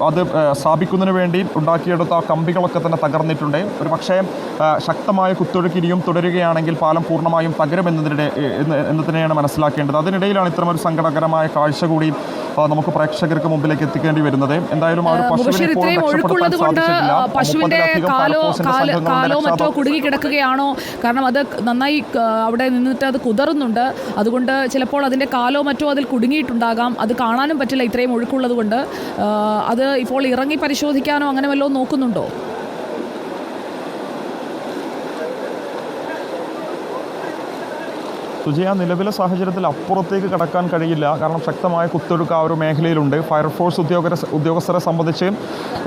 അത് സ്ഥാപിക്കുന്നതിന് വേണ്ടി ഉണ്ടാക്കിയെടുത്ത കമ്പികളൊക്കെ തന്നെ തകർന്നിട്ടുണ്ട്. ഒരു പക്ഷേ ശക്തമായ കുത്തൊഴുക്ക് ഇനിയും തുടരുകയാണെങ്കിൽ പാലം പൂർണ്ണമായും എന്ന് തന്നെയാണ് മനസ്സിലാക്കേണ്ടത്. അതിനിടയിലാണ് ഇത്തരമൊരു സങ്കടകരമായ കാഴ്ച കൂടി നമുക്ക് പ്രേക്ഷകർക്ക് മുമ്പിലേക്ക് എത്തിക്കേണ്ടി വരുന്നത്. എന്തായാലും ആ ഒരു പശുവിന്റെ കാലോ മറ്റോ കുടുങ്ങി കിടക്കുകയാണോ? കാരണം അത് നന്നായി അവിടെ നിന്നിട്ട് അത് കുതറുന്നുണ്ട്. അതുകൊണ്ട് ചിലപ്പോൾ അതിന്റെ കാലോ മറ്റോ അതിൽ കുടുങ്ങിയിട്ടുണ്ടാകാം. അത് കാണാനും പറ്റില്ല ഇത്രയും ഒഴുക്കുള്ളത് കൊണ്ട്. അത് ഇപ്പോൾ ഇറങ്ങി പരിശോധിക്കാനോ അങ്ങനെ വല്ലതും നോക്കുന്നുണ്ടോ? സുജയ, നിലവിലെ സാഹചര്യത്തിൽ അപ്പുറത്തേക്ക് കടക്കാൻ കഴിയില്ല. കാരണം ശക്തമായ കുത്തൊഴുക്ക് ആ ഒരു മേഖലയിലുണ്ട്. ഫയർഫോഴ്സ് ഉദ്യോഗസ്ഥരെ സംബന്ധിച്ച്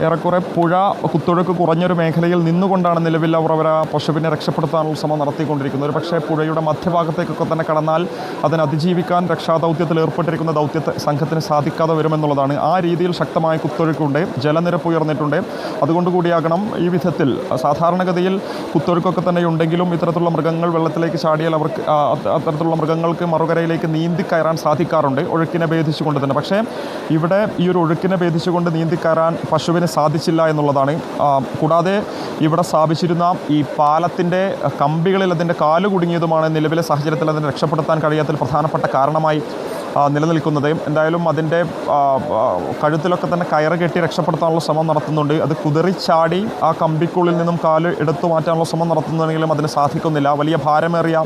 ഏറെക്കുറെ പുഴ കുത്തൊഴുക്ക് കുറഞ്ഞൊരു മേഖലയിൽ നിന്നുകൊണ്ടാണ് നിലവിൽ അവർ ആ പശുവിനെ രക്ഷപ്പെടുത്താനുള്ള ശ്രമം നടത്തിക്കൊണ്ടിരിക്കുന്നത്. ഒരു പക്ഷേ പുഴയുടെ മധ്യഭാഗത്തേക്കൊക്കെ തന്നെ കടന്നാൽ അതിനെ അതിജീവിക്കാൻ രക്ഷാദൗത്യത്തിൽ ഏർപ്പെട്ടിരിക്കുന്ന സംഘത്തിന് സാധിക്കാതെ വരുമെന്നുള്ളതാണ്. ആ രീതിയിൽ ശക്തമായ കുത്തൊഴുക്കുണ്ട്, ജലനിരപ്പ് ഉയർന്നിട്ടുണ്ട്. അതുകൊണ്ട് കൂടിയാകണം ഈ വിധത്തിൽ സാധാരണഗതിയിൽ കുത്തൊഴുക്കൊക്കെ തന്നെ ഉണ്ടെങ്കിലും ഇത്തരത്തിലുള്ള മൃഗങ്ങൾ വെള്ളത്തിലേക്ക് ചാടിയാൽ അവർക്ക് അത്തരത്തിലുള്ള മൃഗങ്ങൾക്ക് മറുകരയിലേക്ക് നീന്തി കയറാൻ സാധിക്കാറുണ്ട്, ഒഴുക്കിനെ ഭേദിച്ചുകൊണ്ട് തന്നെ. പക്ഷേ ഇവിടെ ഈ ഒരു ഒഴുക്കിനെ ഭേദിച്ചുകൊണ്ട് നീന്തി കയറാൻ പശുവിന് സാധിച്ചില്ല എന്നുള്ളതാണ്. കൂടാതെ ഇവിടെ സ്ഥാപിച്ചിരുന്ന ഈ പാലത്തിൻ്റെ കമ്പികളിൽ അതിൻ്റെ കാല് കുടുങ്ങിയതുമാണ് നിലവിലെ സാഹചര്യത്തിൽ അതിനെ രക്ഷപ്പെടുത്താൻ കഴിയാത്തതിൽ പ്രധാനപ്പെട്ട കാരണമായി നിലനിൽക്കുന്നത്. എന്തായാലും അതിൻ്റെ കഴുത്തിലൊക്കെ തന്നെ കയറ് കെട്ടി രക്ഷപ്പെടുത്താനുള്ള ശ്രമം നടത്തുന്നുണ്ട്. അത് കുതിറിച്ചാടി ആ കമ്പിക്കുള്ളിൽ നിന്നും കാല് എടുത്തു മാറ്റാനുള്ള ശ്രമം നടത്തുന്നുണ്ടെങ്കിലും അതിന് സാധിക്കുന്നില്ല. വലിയ ഭാരമേറിയ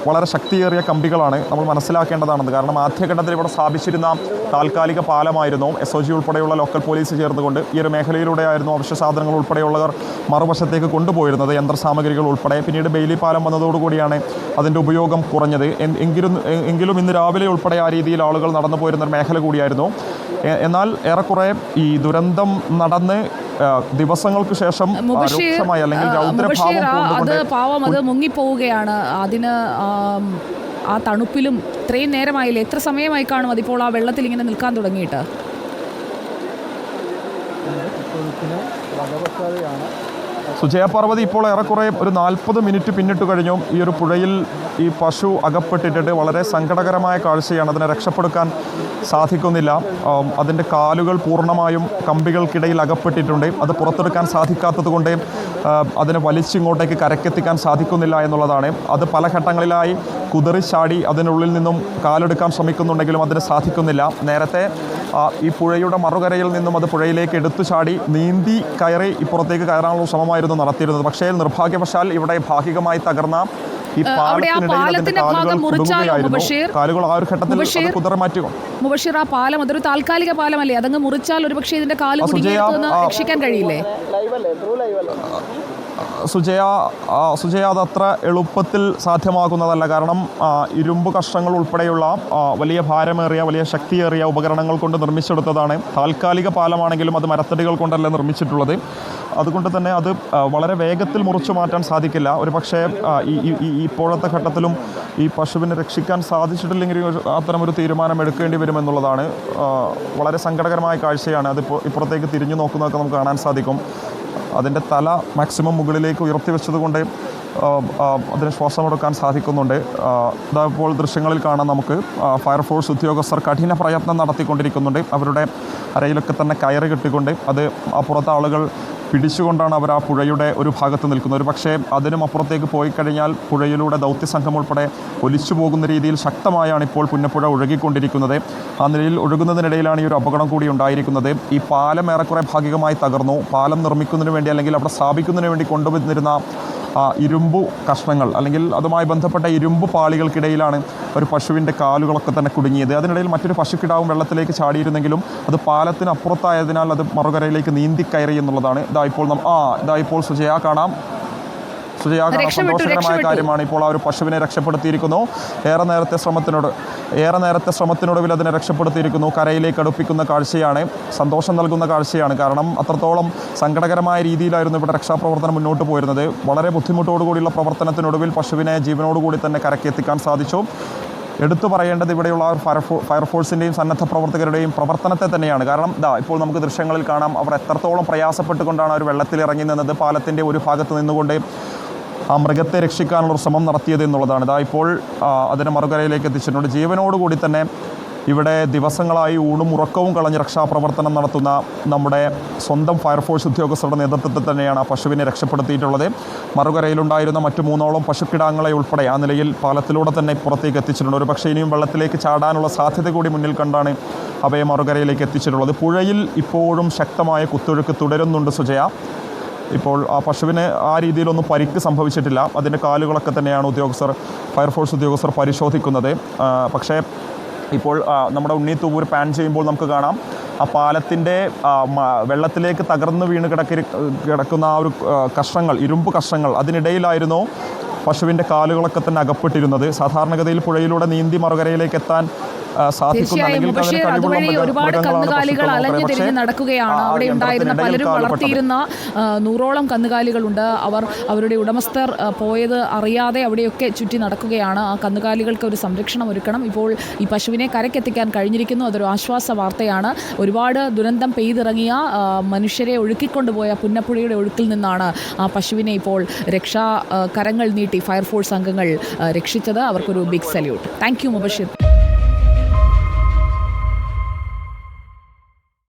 വളരെ ശക്തിയേറിയ കമ്പികളാണ്, നമ്മൾ മനസ്സിലാക്കേണ്ടതാണത്. കാരണം ആദ്യഘട്ടത്തിൽ ഇവിടെ സ്ഥാപിച്ചിരുന്ന താൽക്കാലിക പാലമായിരുന്നു SOG ഉൾപ്പെടെയുള്ള ലോക്കൽ പോലീസ് ചേർന്നുകൊണ്ട് ഈ ഒരു മേഖലയിലൂടെയായിരുന്നു അവശ്യ സാധനങ്ങൾ ഉൾപ്പെടെയുള്ളവർ മറുവശത്തേക്ക് കൊണ്ടുപോയിരുന്നത്, യന്ത്രസാമഗ്രികൾ ഉൾപ്പെടെ. പിന്നീട് ബെയിലി പാലം വന്നതോടുകൂടിയാണ് അതിൻ്റെ ഉപയോഗം കുറഞ്ഞത്. എങ്കിലും ഇന്ന് രാവിലെ ഉൾപ്പെടെ ആ രീതിയിൽ ആളുകൾ നടന്നു പോയിരുന്ന ഒരു മേഖല കൂടിയായിരുന്നു. എന്നാൽ ഏറെക്കുറെ ഈ ദുരന്തം നടന്ന് ദിവസങ്ങൾക്ക് ശേഷം രൂക്ഷമായ അല്ലെങ്കിൽ പാവം അത് മുങ്ങിപ്പോവുകയാണ്. അതിന് ആ തണുപ്പിലും ഇത്രയും നേരമായില്ലേ, എത്ര സമയമായി കാണും അതിപ്പോൾ ആ വെള്ളത്തിൽ ഇങ്ങനെ നിൽക്കാൻ തുടങ്ങിയിട്ട്? സുജയപാർവതി, ഇപ്പോൾ ഏറെക്കുറെ ഒരു 40 മിനിറ്റ് പിന്നിട്ട് കഴിഞ്ഞു. ഈ ഒരു പുഴയിൽ ഈ പശു അകപ്പെട്ടിട്ട് വളരെ സങ്കടകരമായ കാഴ്ചയാണ്. അതിനെ രക്ഷപ്പെടുത്താൻ സാധിക്കുന്നില്ല. അതിൻ്റെ കാലുകൾ പൂർണ്ണമായും കമ്പികൾക്കിടയിൽ അകപ്പെട്ടിട്ടുണ്ട്. അത് പുറത്തെടുക്കാൻ സാധിക്കാത്തത് കൊണ്ട് അതിനെ വലിച്ചിങ്ങോട്ടേക്ക് കരക്കെത്തിക്കാൻ സാധിക്കുന്നില്ല എന്നുള്ളതാണ്. അത് പല ഘട്ടങ്ങളിലായി കുതിറിച്ചാടി അതിനുള്ളിൽ നിന്നും കാലെടുക്കാൻ ശ്രമിക്കുന്നുണ്ടെങ്കിലും അതിന് സാധിക്കുന്നില്ല. നേരത്തെ ഈ പുഴയുടെ മറുകരയിൽ നിന്നും അത് പുഴയിലേക്ക് എടുത്തു ചാടി നീന്തി കയറി ഇപ്പുറത്തേക്ക് കയറാനുള്ള ശ്രമമായിരുന്നു നടത്തിയിരുന്നത്. പക്ഷേ നിർഭാഗ്യവശാൽ ഇവിടെ ഭാഗികമായി തകർന്ന ഈ പാലത്തിന്റെ ഭാഗം കാലുകൾ ആ ഒരു ഘട്ടത്തിൽ കുതിര മാറ്റുക. മുബഷീർ, ആ പാലം അതൊരു താൽക്കാലിക പാലമല്ലേ? അതങ്ങ് മുറിച്ചാൽ ഒരു പക്ഷേ ഇതിന്റെ കാല് രക്ഷിക്കാൻ കഴിയില്ലേ? സുജയ, അതത്ര എളുപ്പത്തിൽ സാധ്യമാകുന്നതല്ല. കാരണം ഇരുമ്പ് കഷ്ണങ്ങൾ ഉൾപ്പെടെയുള്ള വലിയ ഭാരമേറിയ വലിയ ശക്തിയേറിയ ഉപകരണങ്ങൾ കൊണ്ട് നിർമ്മിച്ചെടുത്തതാണ്. താൽക്കാലിക പാലമാണെങ്കിലും അത് മരത്തടികൾ കൊണ്ടല്ല നിർമ്മിച്ചിട്ടുള്ളത്. അതുകൊണ്ട് തന്നെ അത് വളരെ വേഗത്തിൽ മുറിച്ചു മാറ്റാൻ സാധിക്കില്ല. ഒരു പക്ഷേ ഇപ്പോഴത്തെ ഘട്ടത്തിലും ഈ പശുവിനെ രക്ഷിക്കാൻ സാധിച്ചിട്ടില്ലെങ്കിൽ അത്തരമൊരു തീരുമാനം എടുക്കേണ്ടി വരുമെന്നുള്ളതാണ്. വളരെ സങ്കടകരമായ കാഴ്ചയാണ്. അതിപ്പോൾ ഇപ്പുറത്തേക്ക് തിരിഞ്ഞു നോക്കുന്നതൊക്കെ നമുക്ക് കാണാൻ സാധിക്കും. അതിൻ്റെ തല മാക്സിമം മുകളിലേക്ക് ഉയർത്തി വെച്ചതുകൊണ്ട് അതിന് ശ്വാസമെടുക്കാൻ സാധിക്കുന്നുണ്ട്. ഇപ്പോൾ ദൃശ്യങ്ങളിൽ കാണാൻ നമുക്ക് ഫയർഫോഴ്സ് ഉദ്യോഗസ്ഥർ കഠിന പ്രയത്നം നടത്തിക്കൊണ്ടിരിക്കുന്നുണ്ട്. അവരുടെ അരയിലൊക്കെ തന്നെ കയറ് കെട്ടിക്കൊണ്ട് അത് അപ്പുറത്തെ ആളുകൾ പിടിച്ചുകൊണ്ടാണ് അവർ ആ പുഴയുടെ ഒരു ഭാഗത്ത് നിൽക്കുന്നത്. ഒരു പക്ഷേ അതിനും അപ്പുറത്തേക്ക് പോയി കഴിഞ്ഞാൽ പുഴയിലൂടെ ദൗത്യസംഘം ഉൾപ്പെടെ ഒലിച്ചു പോകുന്ന രീതിയിൽ ശക്തമായാണ് ഇപ്പോൾ പുന്നപ്പുഴ ഒഴുകിക്കൊണ്ടിരിക്കുന്നത്. ആ നിലയിൽ ഒഴുകുന്നതിനിടയിലാണ് ഈ ഒരു അപകടം കൂടി ഉണ്ടായിരിക്കുന്നത്. ഈ പാലം ഏറെക്കുറെ ഭാഗികമായി തകർന്നു. പാലം നിർമ്മിക്കുന്നതിന് വേണ്ടി അല്ലെങ്കിൽ അവിടെ സ്ഥാപിക്കുന്നതിന് വേണ്ടി കൊണ്ടുവന്നിരുന്ന ഇരുമ്പു കഷ്ണങ്ങൾ അല്ലെങ്കിൽ അതുമായി ബന്ധപ്പെട്ട ഇരുമ്പ് പാളികൾക്കിടയിലാണ് ഒരു പശുവിൻ്റെ കാലുകളൊക്കെ തന്നെ കുടുങ്ങിയത്. അതിനിടയിൽ മറ്റൊരു പശുക്കിടാവും വെള്ളത്തിലേക്ക് ചാടിയിരുന്നെങ്കിലും അത് പാലത്തിന് അപ്പുറത്തായതിനാൽ അത് മറുകരയിലേക്ക് നീന്തി കയറി എന്നുള്ളതാണ്. ഇപ്പോൾ സുജയ കാണാം. സന്തോഷകരമായ കാര്യമാണ്. ഇപ്പോൾ ആ ഒരു പശുവിനെ രക്ഷപ്പെടുത്തിയിരിക്കുന്നു. ഏറെ നേരത്തെ ശ്രമത്തിനൊടുവിൽ അതിനെ രക്ഷപ്പെടുത്തിയിരിക്കുന്നു. കരയിലേക്ക് അടുപ്പിക്കുന്ന കാഴ്ചയാണ്, സന്തോഷം നൽകുന്ന കാഴ്ചയാണ്. കാരണം അത്രത്തോളം സങ്കടകരമായ രീതിയിലായിരുന്നു ഇവിടെ രക്ഷാപ്രവർത്തനം മുന്നോട്ട് പോയിരുന്നത്. വളരെ ബുദ്ധിമുട്ടോടുകൂടിയുള്ള പ്രവർത്തനത്തിനൊടുവിൽ പശുവിനെ ജീവനോടുകൂടി തന്നെ കരക്കെത്തിക്കാൻ സാധിച്ചു. എടുത്തു പറയേണ്ടത് ഇവിടെയുള്ള ഫയർഫോഴ്സിൻ്റെയും സന്നദ്ധ പ്രവർത്തകരുടെയും പ്രവർത്തനത്തെ തന്നെയാണ്. കാരണം ഇപ്പോൾ നമുക്ക് ദൃശ്യങ്ങളിൽ കാണാം അവർ എത്രത്തോളം പ്രയാസപ്പെട്ടുകൊണ്ടാണ് അവർ വെള്ളത്തിൽ ഇറങ്ങി നിന്നത്. പാലത്തിൻ്റെ ഒരു ഭാഗത്ത് നിന്നുകൊണ്ട് ആ മൃഗത്തെ രക്ഷിക്കാനുള്ള ശ്രമം നടത്തിയത് എന്നുള്ളതാണ്. ഇപ്പോൾ അതിനെ മറുകരയിലേക്ക് എത്തിച്ചിട്ടുണ്ട്. ജീവനോടുകൂടി തന്നെ ഇവിടെ ദിവസങ്ങളായി ഊണും ഉറക്കവും കളഞ്ഞ് രക്ഷാപ്രവർത്തനം നടത്തുന്ന നമ്മുടെ സ്വന്തം ഫയർഫോഴ്സ് ഉദ്യോഗസ്ഥരുടെ നേതൃത്വത്തിൽ തന്നെയാണ് ആ പശുവിനെ രക്ഷപ്പെടുത്തിയിട്ടുള്ളത്. മറുകരയിലുണ്ടായിരുന്ന മറ്റു 3ഓളം പശുക്കിടാങ്ങളെ ഉൾപ്പെടെ ആ നിലയിൽ പാലത്തിലൂടെ തന്നെ പുറത്തേക്ക് എത്തിച്ചിട്ടുണ്ട്. ഒരു പക്ഷേ ഇനിയും വെള്ളത്തിലേക്ക് ചാടാനുള്ള സാധ്യത കൂടി മുന്നിൽ കണ്ടാണ് അവയെ മറുകരയിലേക്ക് എത്തിച്ചിട്ടുള്ളത്. പുഴയിൽ ഇപ്പോഴും ശക്തമായ കുത്തൊഴുക്ക് തുടരുന്നുണ്ട് സുജയ. ഇപ്പോൾ ആ പശുവിന് ആ രീതിയിലൊന്നും പരിക്ക് സംഭവിച്ചിട്ടില്ല. അതിൻ്റെ കാലുകളൊക്കെ തന്നെയാണ് ഫയർഫോഴ്സ് ഉദ്യോഗസ്ഥർ പരിശോധിക്കുന്നത്. പക്ഷേ ഇപ്പോൾ നമ്മുടെ ഉണ്ണി പാൻ ചെയ്യുമ്പോൾ നമുക്ക് കാണാം ആ പാലത്തിൻ്റെ വെള്ളത്തിലേക്ക് തകർന്ന് വീണ് കിടക്കുന്ന ആ ഒരു കഷ്ണങ്ങൾ, ഇരുമ്പ് കഷ്ണങ്ങൾ, അതിനിടയിലായിരുന്നു പശുവിൻ്റെ കാലുകളൊക്കെ തന്നെ അകപ്പെട്ടിരുന്നത്. സാധാരണഗതിയിൽ പുഴയിലൂടെ നീന്തി മറുകരയിലേക്ക് എത്താൻ തീർച്ചയായും ബഷീർ, അതുവഴി ഒരുപാട് കന്നുകാലികൾ അലഞ്ഞു തിരിഞ്ഞ് നടക്കുകയാണ്. അവിടെ ഉണ്ടായിരുന്ന പലരും വളർത്തിയിരുന്ന 100ഓളം കന്നുകാലികളുണ്ട്. അവരുടെ ഉടമസ്ഥർ പോയത് അറിയാതെ അവിടെയൊക്കെ ചുറ്റി നടക്കുകയാണ്. ആ കന്നുകാലികൾക്ക് ഒരു സംരക്ഷണം ഒരുക്കണം. ഇപ്പോൾ ഈ പശുവിനെ കരക്കെത്തിക്കാൻ കഴിഞ്ഞിരിക്കുന്നു. അതൊരു ആശ്വാസ വാർത്തയാണ്. ഒരുപാട് ദുരന്തം പെയ്തിറങ്ങിയ മനുഷ്യരെ ഒഴുക്കിക്കൊണ്ടുപോയ പുന്നപ്പുഴയുടെ ഒഴുക്കിൽ നിന്നാണ് ആ പശുവിനെ ഇപ്പോൾ കരങ്ങൾ നീട്ടി ഫയർഫോഴ്സ് അംഗങ്ങൾ രക്ഷിച്ചത്. അവർക്കൊരു big salute. Thank you Mubasheer.